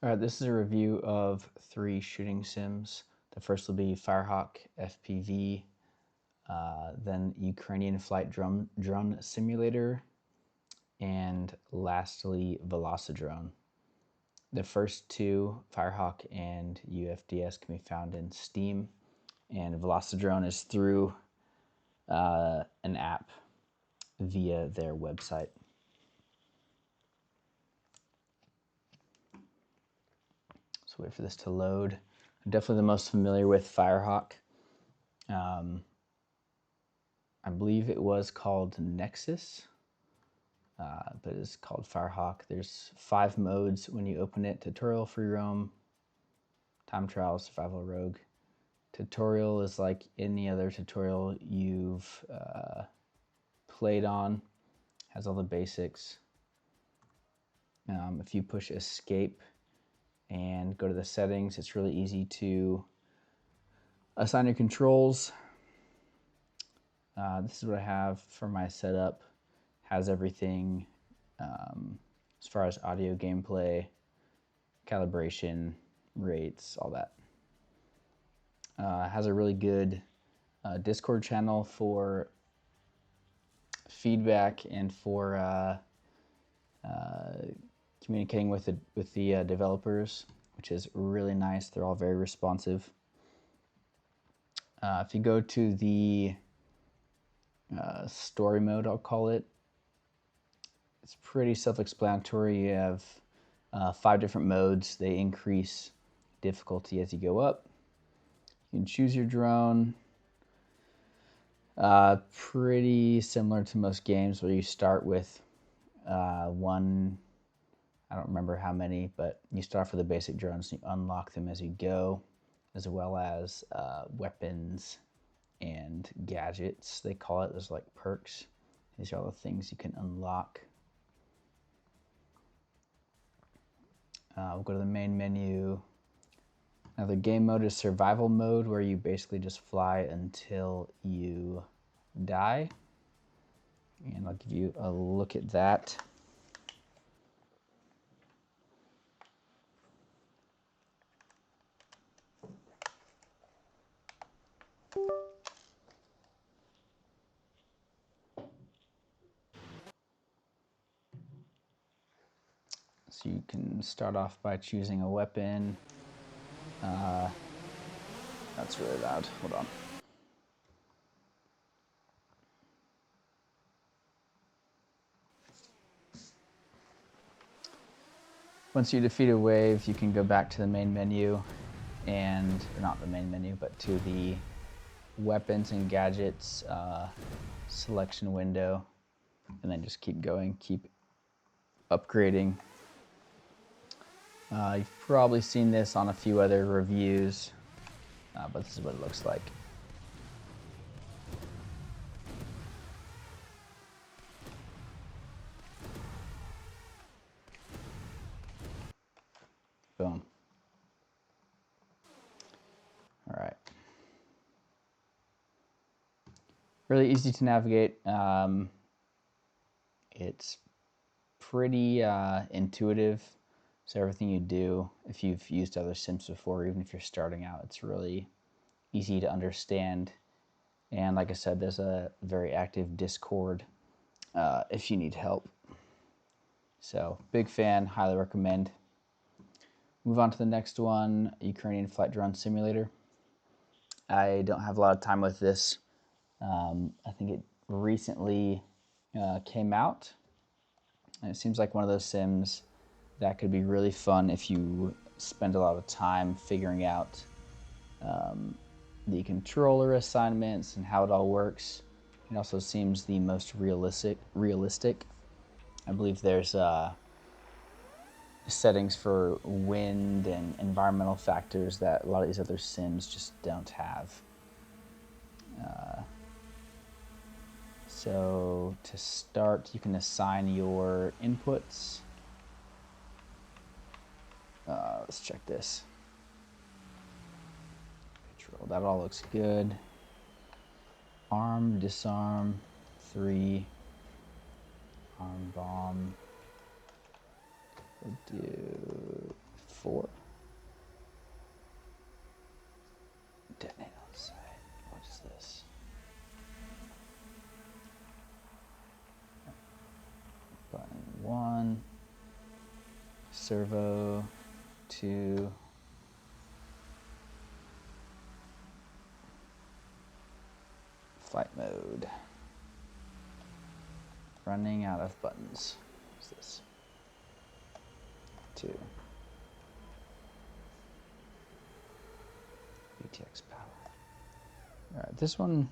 All right, this is a review of 3 shooting sims. The first will be Firehawk FPV, then Ukrainian Flight Drone Simulator, and lastly, Velocidrone. The first two, Firehawk and UFDS, can be found in Steam, and Velocidrone is through an app via their website. So wait for this to load. I'm definitely the most familiar with Firehawk. I believe it was called Nexus, but it's called Firehawk. There's 5 modes when you open it: tutorial, free roam, time trial, survival, rogue. Tutorial is like any other tutorial you've played on, has all the basics. If you push escape and go to the settings, it's really easy to assign your controls. This is what I have for my setup. Has everything as far as audio, gameplay, calibration, rates, all that. Has a really good Discord channel for feedback and for communicating with the developers, which is really nice. They're all very responsive. If you go to the story mode, I'll call it, it's pretty self-explanatory. You have 5 different modes. They increase difficulty as you go up. You can choose your drone. Pretty similar to most games where you start with one, I don't remember how many, but you start with the basic drones and you unlock them as you go, as well as weapons and gadgets, they call it. There's like perks. These are all the things you can unlock. We'll go to the main menu. Now the game mode is survival mode, where you basically just fly until you die. And I'll give you a look at that. So you can start off by choosing a weapon. That's really loud. Hold on. Once you defeat a wave, you can go back to the main menu, and not the main menu, but to the weapons and gadgets selection window, and then just keep going, keep upgrading. You've probably seen this on a few other reviews, but this is what it looks like. Boom. All right. Really easy to navigate. It's pretty intuitive. So everything you do, if you've used other sims before, even if you're starting out, it's really easy to understand. And like I said, there's a very active Discord if you need help. So big fan, highly recommend. Move on to the next one, Ukrainian Flight Drone Simulator. I don't have a lot of time with this. I think it recently came out. And it seems like one of those sims that could be really fun if you spend a lot of time figuring out the controller assignments and how it all works. It also seems the most realistic. I believe there's settings for wind and environmental factors that a lot of these other sims just don't have. So to start, you can assign your inputs. Let's check this. Control, that all looks good. Arm, disarm, 3. Arm bomb. We'll do 4. Detonate on site. What is this? Button 1. Servo 2. Flight mode. Running out of buttons. What's this? 2. VTX power. Alright, this one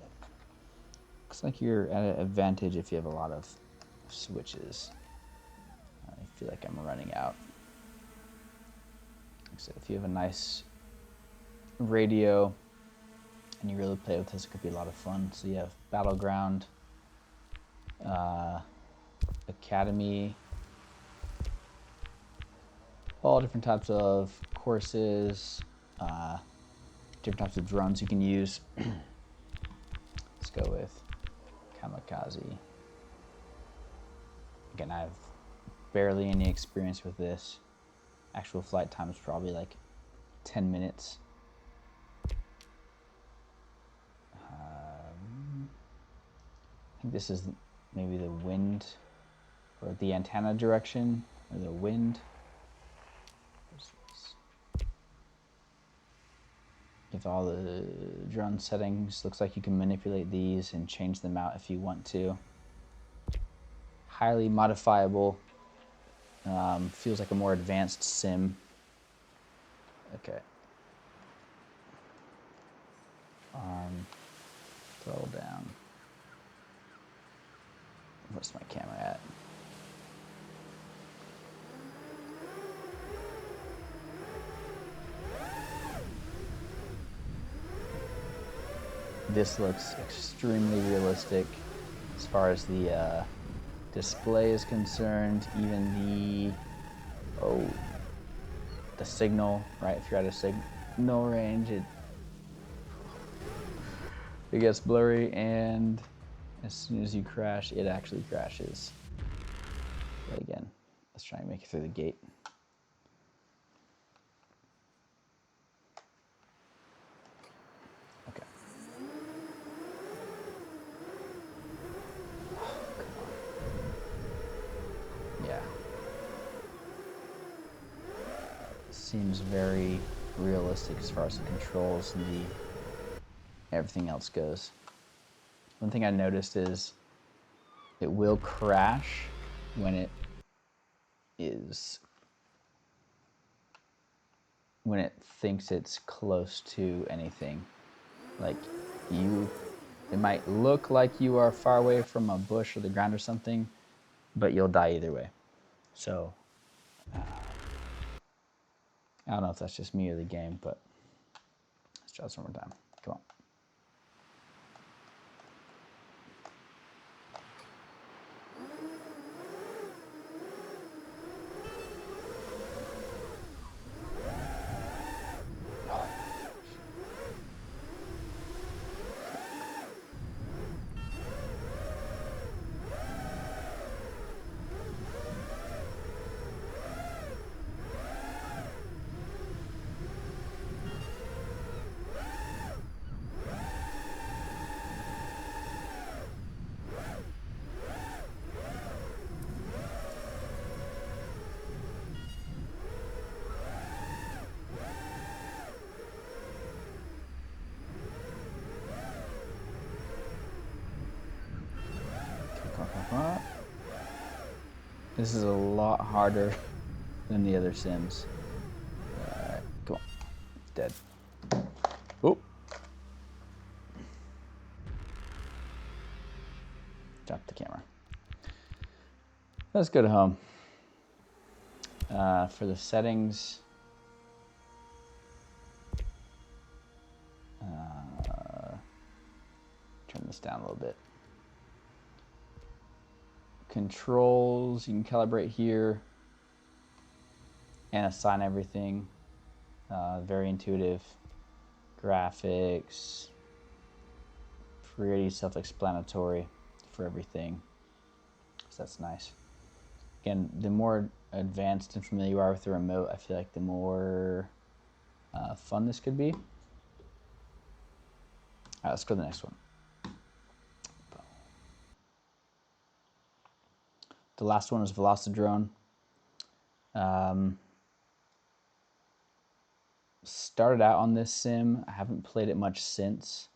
looks like you're at an advantage if you have a lot of switches. I feel like I'm running out. So if you have a nice radio and you really play with this, it could be a lot of fun. So you have Battleground, Academy, all different types of courses, different types of drones you can use. Let's go with Kamikaze. Again, I have barely any experience with this. Actual flight time is probably like 10 minutes. I think this is maybe the wind or the antenna direction or the wind. With all the drone settings, looks like you can manipulate these and change them out if you want to. Highly modifiable. Feels like a more advanced sim. Okay. Arm, throttle down. Where's my camera at? This looks extremely realistic as far as the display is concerned. Even the signal, right? If you're at a signal range, it gets blurry, and as soon as you crash, it actually crashes. But again, let's try and make it through the gate. Okay. Yeah. Seems very realistic as far as the controls and everything else goes. One thing I noticed is it will crash when it thinks it's close to anything. Like it might look like you are far away from a bush or the ground or something, but you'll die either way. So I don't know if that's just me or the game, but let's try this one more time. Come on. This is a lot harder than the other sims. Alright, come on. It's dead. Oh! Drop the camera. Let's go to home. For the settings, turn this down a little bit. Controls, you can calibrate here and assign everything. Very intuitive. Graphics, pretty self-explanatory for everything, so that's nice. again, the more advanced and familiar you are with the remote, I feel like the more fun this could be. All right, let's go to the next one. The last one is Velocidrone. Started out on this sim. I haven't played it much since.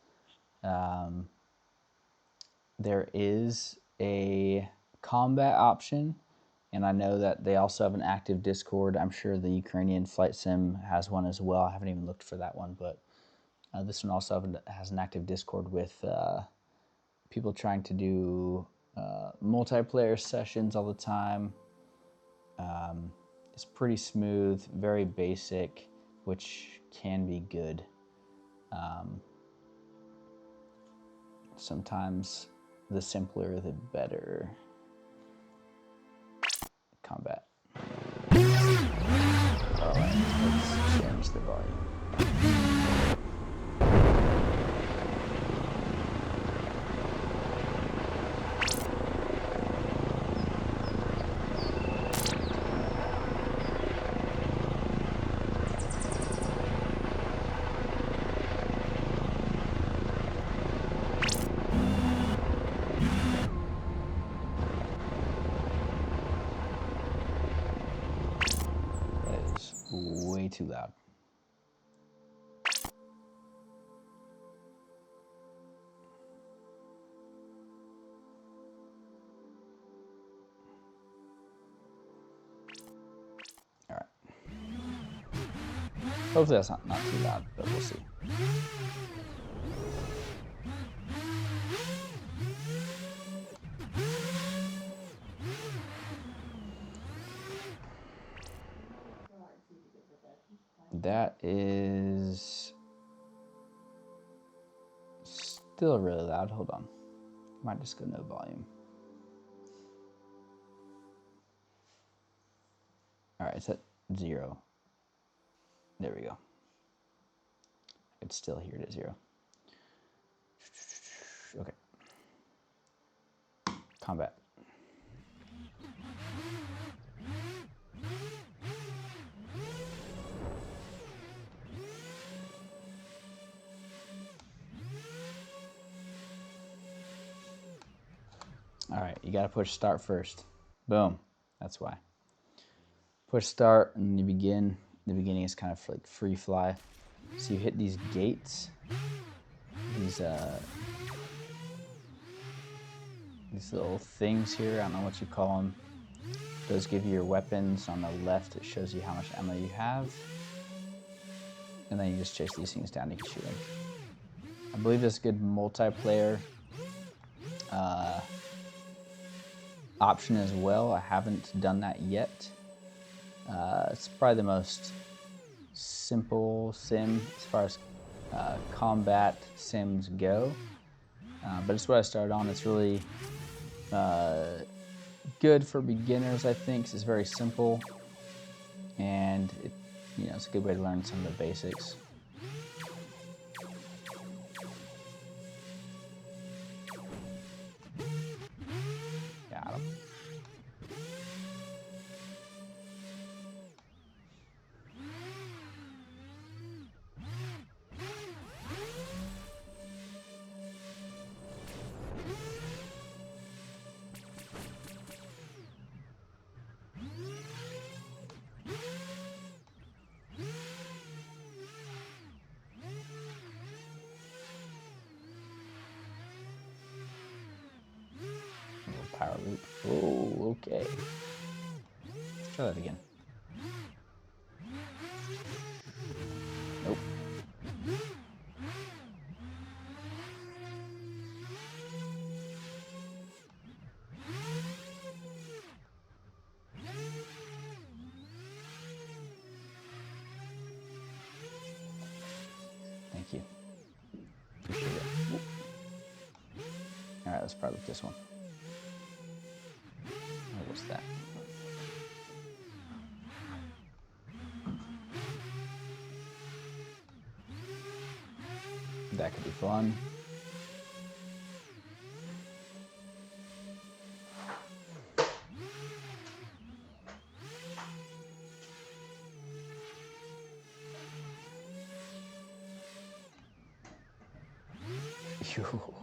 There is a combat option, and I know that they also have an active Discord. I'm sure the Ukrainian Flight Sim has one as well. I haven't even looked for that one, but this one also has an active Discord with people trying to do multiplayer sessions all the time. It's pretty smooth, very basic, which can be good. Sometimes the simpler, the better. Combat. Alright, let's change the volume. Way too loud. All right. Hopefully that's not too loud, but we'll see. That is still really loud. Hold on. Might just go no volume. All right, it's at 0. There we go. I could still hear it at 0. Okay. Combat. All right, you gotta push start first. Boom, that's why. Push start and you begin. The beginning is kind of like free fly. So you hit these gates, these little things here, I don't know what you call them. Those give you your weapons. On the left, it shows you how much ammo you have. And then you just chase these things down, you can shoot them. I believe there's a good multiplayer option as well. I haven't done that yet. It's probably the most simple sim as far as combat sims go. But it's what I started on. It's really good for beginners, I think, 'cause it's very simple. And it's a good way to learn some of the basics. Got him. Power loop. Oh, okay. Let's try that again. Nope. Thank you. Appreciate it. All right, let's probably look this one. What's that? That could be fun. Phew.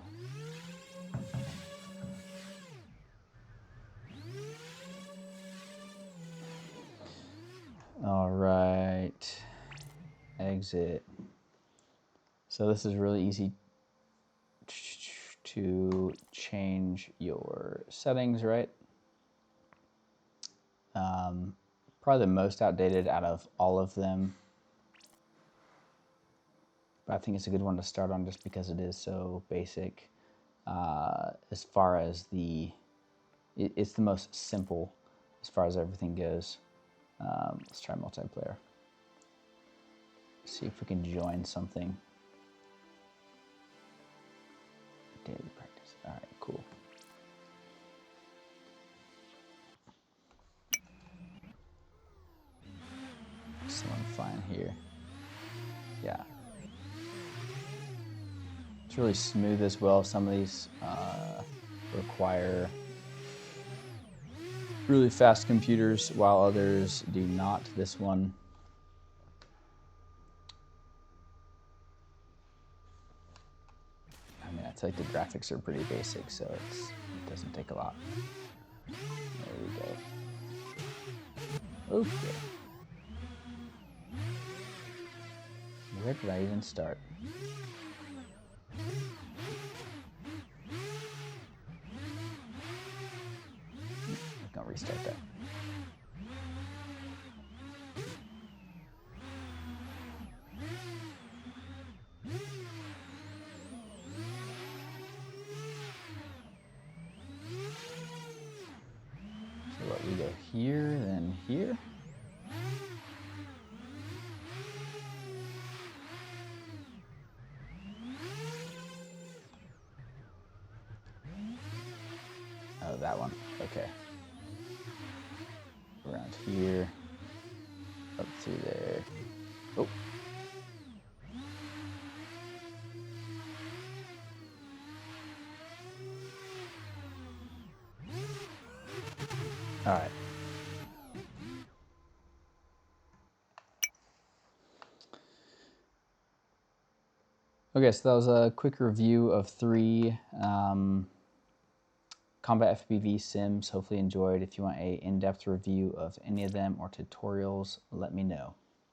All right, exit. So this is really easy to change your settings, right? Probably the most outdated out of all of them, but I think it's a good one to start on just because it is so basic. As far as it's the most simple as far as everything goes. Let's try multiplayer. See if we can join something. Daily practice. All right, cool. Someone flying here. Yeah. It's really smooth as well. Some of these require really fast computers, while others do not. This one, I mean, I feel like the graphics are pretty basic, so it doesn't take a lot. There we go. Okay. Where did I even start? I'm gonna restart that. So what, we go here, then here? Oh, that one. Okay. Around here. Up through there. Oh. All right. Okay, so that was a quick review of 3 combat FPV sims. Hopefully enjoyed. If you want a in-depth review of any of them or tutorials, let me know.